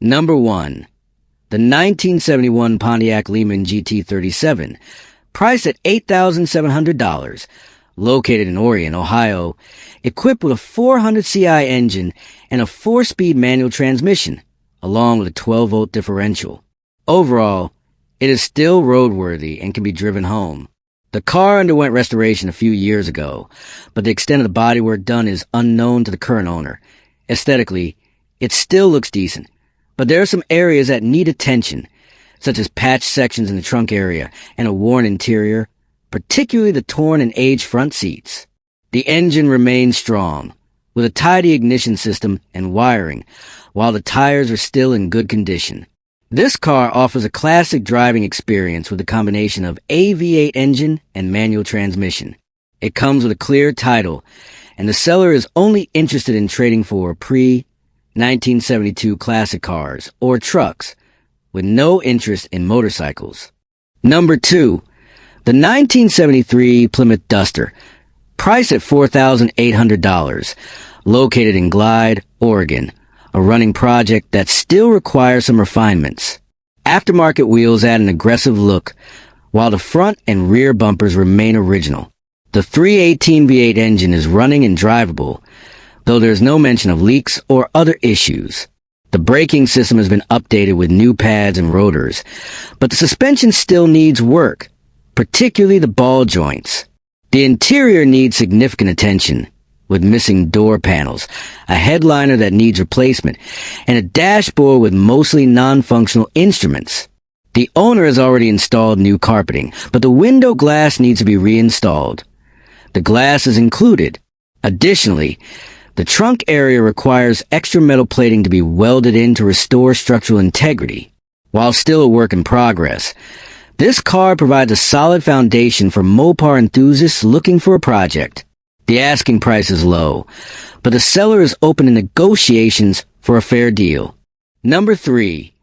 Number 1. The 1971 Pontiac Lehman GT37, priced at $8,700, located in Orion, Ohio, equipped with a 400 CI engine and a 4-speed manual transmission, along with a 12-volt differential. Overall, it is still roadworthy and can be driven home. The car underwent restoration a few years ago, but the extent of the bodywork done is unknown to the current owner. Aesthetically, it still looks decent, but there are some areas that need attention, such as patched sections in the trunk area and a worn interior, particularly the torn and aged front seats. The engine remains strong, with a tidy ignition system and wiring, while the tires are still in good condition. This car offers a classic driving experience with a combination of a V8 engine and manual transmission. It comes with a clear title, and the seller is only interested in trading for pre-1972 classic cars or trucks, with no interest in motorcycles. Number 2. The 1973 Plymouth Duster, priced at $4,800, located in Glide, Oregon, a running project that still requires some refinements. Aftermarket wheels add an aggressive look, while the front and rear bumpers remain original. The 318 V8 engine is running and drivable, though there is no mention of leaks or other issues. The braking system has been updated with new pads and rotors, but the suspension still needs work, particularly the ball joints. The interior needs significant attention, with missing door panels, a headliner that needs replacement, and a dashboard with mostly non-functional instruments. The owner has already installed new carpeting, but the window glass needs to be reinstalled. The glass is included. Additionally, the trunk area requires extra metal plating to be welded in to restore structural integrity. While still a work in progress, this car provides a solid foundation for Mopar enthusiasts looking for a project. The asking price is low, but the seller is open to negotiations for a fair deal. Number 3.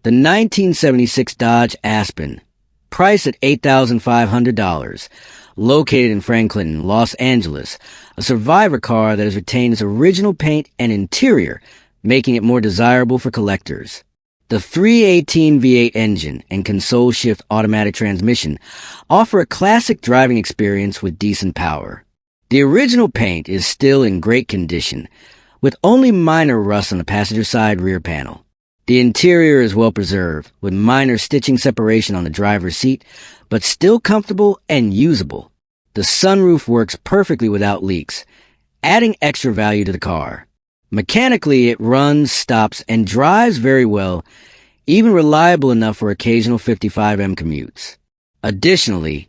The 1976 Dodge Aspen, priced at $8,500, located in Franklin, Los Angeles, a survivor car that has retained its original paint and interior, making it more desirable for collectors. The 318 V8 engine and console shift automatic transmission offer a classic driving experience with decent power. The original paint is still in great condition, with only minor rust on the passenger side rear panel. The interior is well preserved, with minor stitching separation on the driver's seat, but still comfortable and usable. The sunroof works perfectly without leaks, adding extra value to the car. Mechanically, it runs, stops, and drives very well, even reliable enough for occasional 55M commutes. Additionally,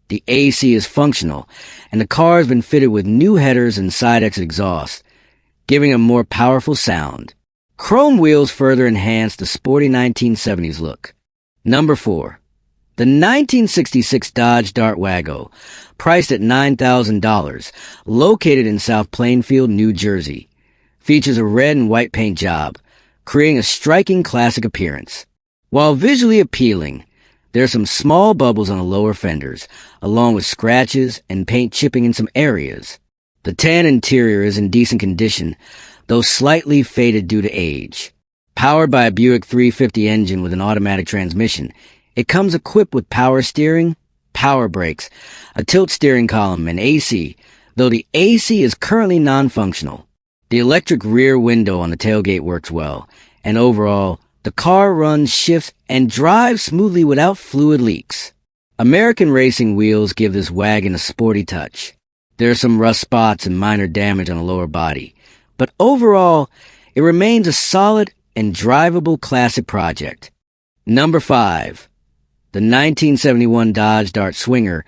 the AC is functional, and the car has been fitted with new headers and side exit exhaust, giving a more powerful sound. Chrome wheels further enhance the sporty 1970s look. Number 4. The 1966 Dodge Dart Wago, priced at $9,000, located in South Plainfield, New Jersey, features a red and white paint job, creating a striking classic appearance. While visually appealing, there are some small bubbles on the lower fenders, along with scratches and paint chipping in some areas. The tan interior is in decent condition, though slightly faded due to age. Powered by a Buick 350 engine with an automatic transmission, it comes equipped with power steering, power brakes, a tilt steering column, and AC, though the AC is currently non-functional. The electric rear window on the tailgate works well, and overall, the car runs, shifts, and drives smoothly without fluid leaks. American racing wheels give this wagon a sporty touch. There are some rust spots and minor damage on the lower body, but overall, it remains a solid and drivable classic project. Number 5. The 1971 Dodge Dart Swinger,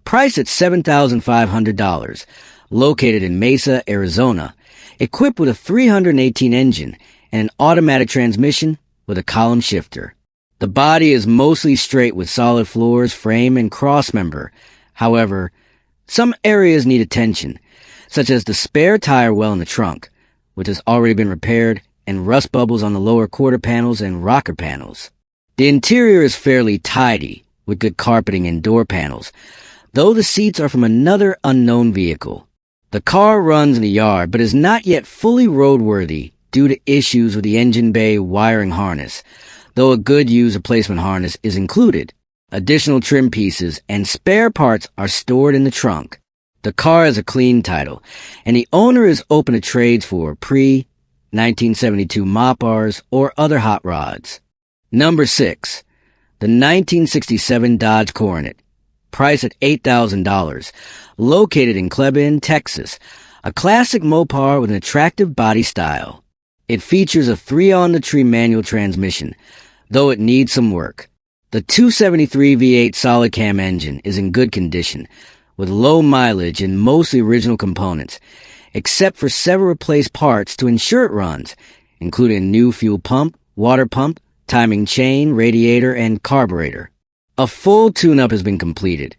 priced at $7,500, located in Mesa, Arizona, equipped with a 318 engine and an automatic transmission with a column shifter. The body is mostly straight with solid floors, frame, and crossmember. However, some areas need attention, such as the spare tire well in the trunk, which has already been repaired, and rust bubbles on the lower quarter panels and rocker panels. The interior is fairly tidy, with good carpeting and door panels, though the seats are from another unknown vehicle. The car runs in the yard, but is not yet fully roadworthy due to issues with the engine bay wiring harness, though a good used replacement harness is included. Additional trim pieces and spare parts are stored in the trunk. The car has a clean title, and the owner is open to trades for pre-1972 Mopars or other hot rods. Number 6. The 1967 Dodge Coronet, priced at $8,000, located in Cleburne, Texas, a classic Mopar with an attractive body style. It features a 3-on-the-tree manual transmission, though it needs some work. The 273 V8 solid cam engine is in good condition, with low mileage and mostly original components, except for several replaced parts to ensure it runs, including a new fuel pump, water pump, timing chain, radiator, and carburetor. A full tune-up has been completed,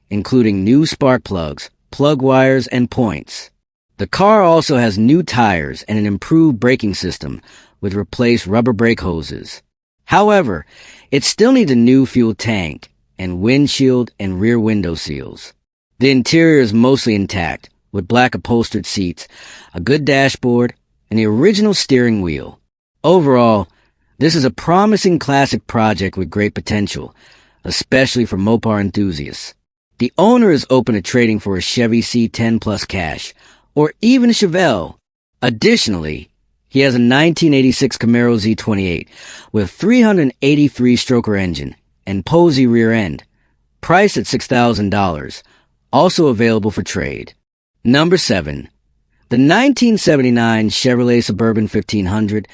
including new spark plugs, plug wires, and points. The car also has new tires and an improved braking system with replaced rubber brake hoses. However, it still needs a new fuel tank and windshield and rear window seals. The interior is mostly intact, with black upholstered seats, a good dashboard, and the original steering wheel. Overall, this is a promising classic project with great potential, especially for Mopar enthusiasts. The owner is open to trading for a Chevy C10 Plus cash, or even a Chevelle. Additionally, he has a 1986 Camaro Z28 with 383-stroker engine and Posey rear end, priced at $6,000, also available for trade. Number 7. The 1979 Chevrolet Suburban 1500,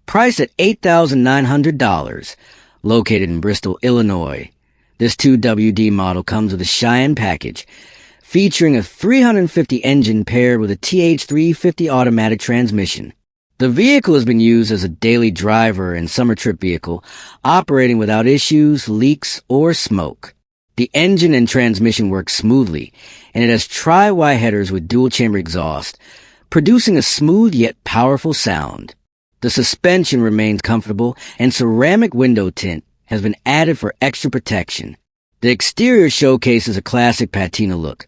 priced at $8,900, located in Bristol, Illinois. This 2WD model comes with a Cheyenne package, featuring a 350 engine paired with a TH350 automatic transmission. The vehicle has been used as a daily driver and summer trip vehicle, operating without issues, leaks, or smoke. The engine and transmission work smoothly, and it has tri-Y headers with dual-chamber exhaust, producing a smooth yet powerful sound. The suspension remains comfortable, and ceramic window tint has been added for extra protection. The exterior showcases a classic patina look,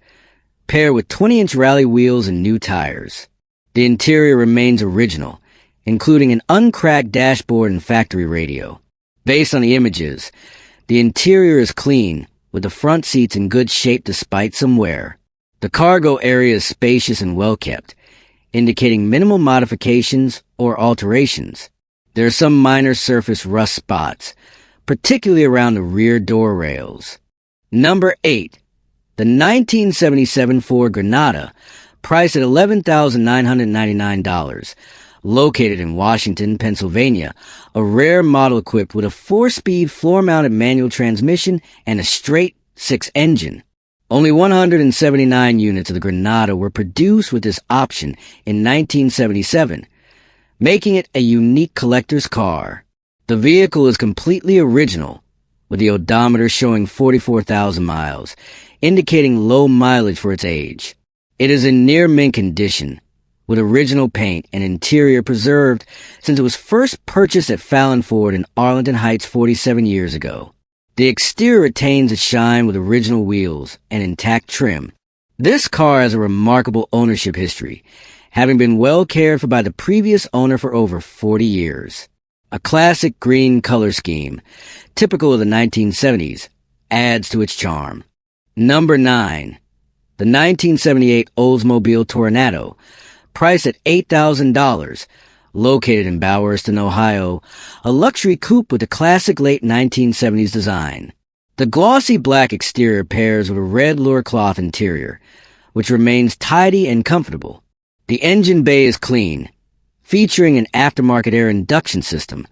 paired with 20-inch rally wheels and new tires. The interior remains original, including an uncracked dashboard and factory radio. Based on the images, the interior is clean, with the front seats in good shape despite some wear. The cargo area is spacious and well-kept, indicating minimal modifications or alterations. There are some minor surface rust spots, particularly around the rear door rails. Number 8. The 1977 Ford Granada, priced at $11,999, located in Washington, Pennsylvania, a rare model equipped with a 4-speed floor-mounted manual transmission and a straight 6 engine. Only 179 units of the Granada were produced with this option in 1977, making it a unique collector's car. The vehicle is completely original, with the odometer showing 44,000 miles, indicating low mileage for its age. It is in near mint condition, with original paint and interior preserved since it was first purchased at Fallon Ford in Arlington Heights 47 years ago. The exterior retains its shine with original wheels and intact trim. This car has a remarkable ownership history, having been well cared for by the previous owner for over 40 years. A classic green color scheme, typical of the 1970s, adds to its charm. Number 9. The 1978 Oldsmobile Toronado, priced at $8,000, located in Bowerston, Ohio, a luxury coupe with a classic late 1970s design. The glossy black exterior pairs with a red loincloth interior, which remains tidy and comfortable. The engine bay is clean, featuring an aftermarket air induction system,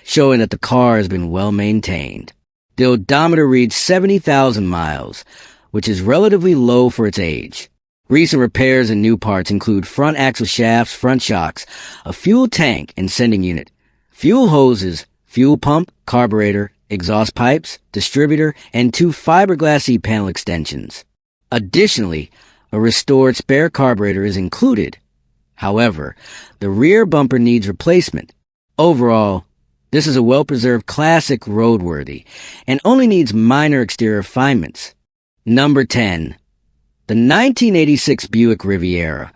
showing that the car has been well maintained. The odometer reads 70,000 miles, which is relatively low for its age. Recent repairs and new parts include front axle shafts, front shocks, a fuel tank and sending unit, fuel hoses, fuel pump, carburetor, exhaust pipes, distributor, and 2 fiberglass E-panel extensions. Additionally, a restored spare carburetor is included. However, the rear bumper needs replacement. Overall, this is a well-preserved classic roadworthy and only needs minor exterior refinements. Number 10. The 1986 Buick Riviera,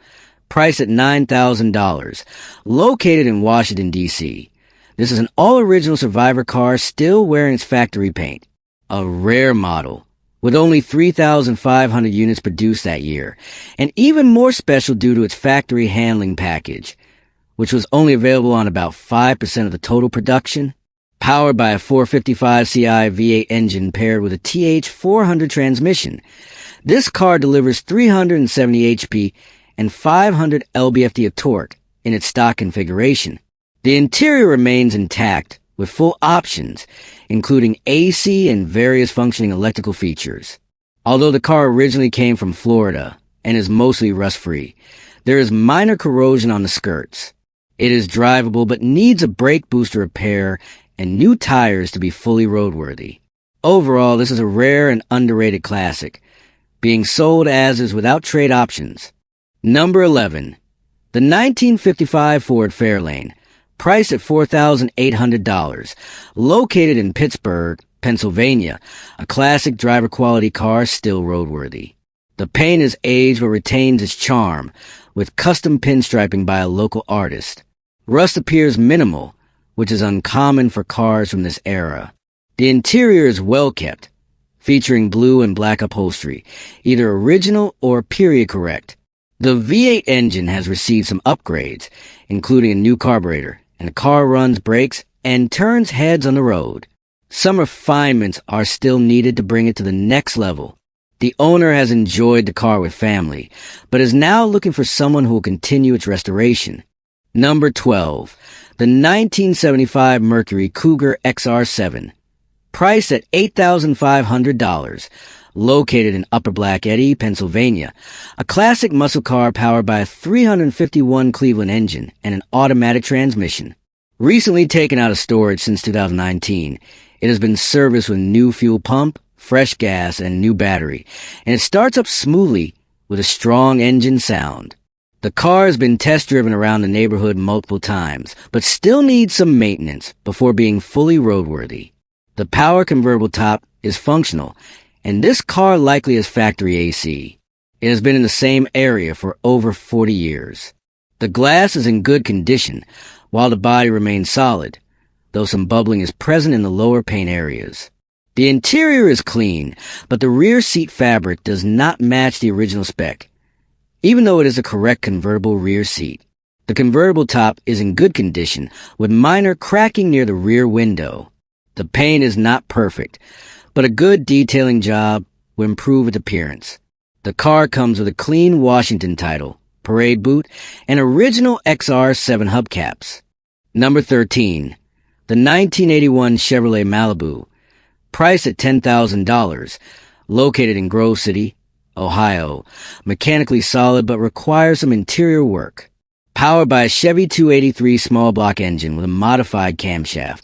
priced at $9,000, located in Washington, D.C. This is an all-original Survivor car still wearing its factory paint. A rare model, with only 3,500 units produced that year, and even more special due to its factory handling package, which was only available on about 5% of the total production. Powered by a 455 Ci V8 engine paired with a TH400 transmission, this car delivers 370 HP and 500 lb-ft of torque in its stock configuration. The interior remains intact with full options, including AC and various functioning electrical features. Although the car originally came from Florida and is mostly rust-free, there is minor corrosion on the skirts. It is drivable but needs a brake booster repair and new tires to be fully roadworthy. Overall, this is a rare and underrated classic, being sold as is without trade options. Number 11. The 1955 Ford Fairlane, priced at $4,800, located in Pittsburgh, Pennsylvania, a classic driver-quality car still roadworthy. The paint is aged but retains its charm, with custom pinstriping by a local artist. Rust appears minimal, which is uncommon for cars from this era. The interior is well kept, featuring blue and black upholstery, either original or period correct. The V8 engine has received some upgrades, including a new carburetor, and the car runs brakes and turns heads on the road. Some refinements are still needed to bring it to the next level. The owner has enjoyed the car with family, but is now looking for someone who will continue its restoration. Number 12. The 1975 Mercury Cougar XR7, priced at $8,500, located in Upper Black Eddy, Pennsylvania, a classic muscle car powered by a 351 Cleveland engine and an automatic transmission. Recently taken out of storage since 2019, it has been serviced with new fuel pump, fresh gas, and new battery, and it starts up smoothly with a strong engine sound. The car has been test-driven around the neighborhood multiple times, but still needs some maintenance before being fully roadworthy. The power convertible top is functional, and this car likely has factory AC. It has been in the same area for over 40 years. The glass is in good condition, while the body remains solid, though some bubbling is present in the lower paint areas. The interior is clean, but the rear seat fabric does not match the original spec, even though it is a correct convertible rear seat. The convertible top is in good condition, with minor cracking near the rear window. The paint is not perfect, but a good detailing job will improve its appearance. The car comes with a clean Washington title, parade boot, and original XR7 hubcaps. Number 13. The 1981 Chevrolet Malibu, priced at $10,000, located in Grove City, Ohio, mechanically solid but requires some interior work. Powered by a Chevy 283 small block engine with a modified camshaft,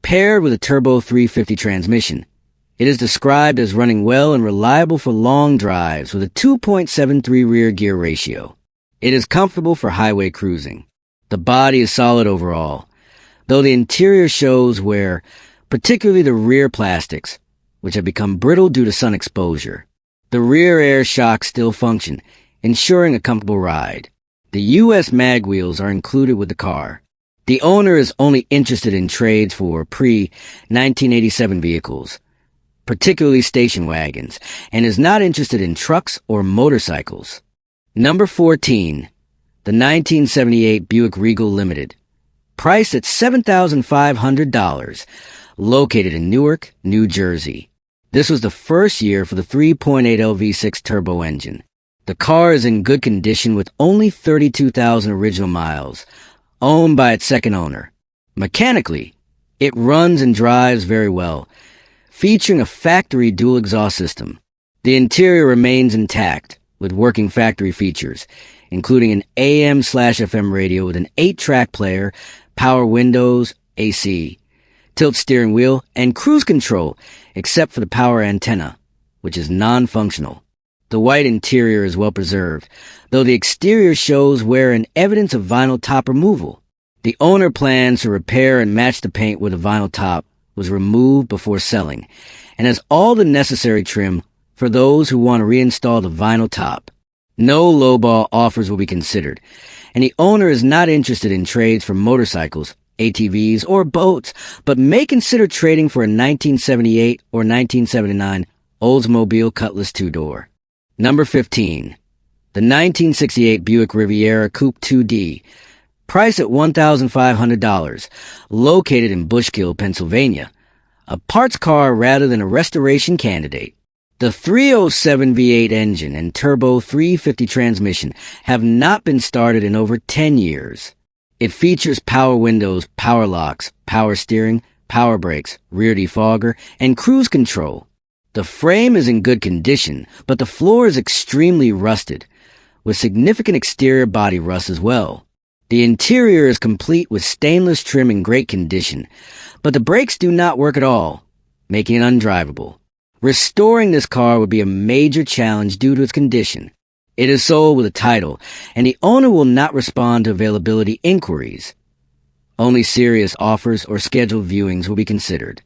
paired with a turbo 350 transmission. It is described as running well and reliable for long drives with a 2.73 rear gear ratio. It is comfortable for highway cruising. The body is solid overall, though the interior shows wear, particularly the rear plastics, which have become brittle due to sun exposure. The rear air shocks still function, ensuring a comfortable ride. The U.S. mag wheels are included with the car. The owner is only interested in trades for pre-1987 vehicles, particularly station wagons, and is not interested in trucks or motorcycles. Number 14. The 1978 Buick Regal Limited, priced at $7,500, located in Newark, New Jersey. This was the first year for the 3.8L V6 turbo engine. The car is in good condition with only 32,000 original miles, owned by its second owner. Mechanically, it runs and drives very well, featuring a factory dual exhaust system. The interior remains intact, with working factory features, including an AM/FM radio with an 8-track player, power windows, AC, tilt steering wheel, and cruise control, except for the power antenna, which is non-functional. The white interior is well preserved, though the exterior shows wear and evidence of vinyl top removal. The owner plans to repair and match the paint where the vinyl top was removed before selling, and has all the necessary trim for those who want to reinstall the vinyl top. No lowball offers will be considered, and the owner is not interested in trades for motorcycles, ATVs, or boats, but may consider trading for a 1978 or 1979 Oldsmobile Cutlass two-door. Number 15. The 1968 Buick Riviera Coupe 2D, priced at $1,500, located in Bushkill, Pennsylvania. A parts car rather than a restoration candidate. The 307 V8 engine and turbo 350 transmission have not been started in over 10 years. It features power windows, power locks, power steering, power brakes, rear defogger, and cruise control. The frame is in good condition, but the floor is extremely rusted, with significant exterior body rust as well. The interior is complete with stainless trim in great condition, but the brakes do not work at all, making it undrivable. Restoring this car would be a major challenge due to its condition. It is sold with a title, and the owner will not respond to availability inquiries. Only serious offers or scheduled viewings will be considered.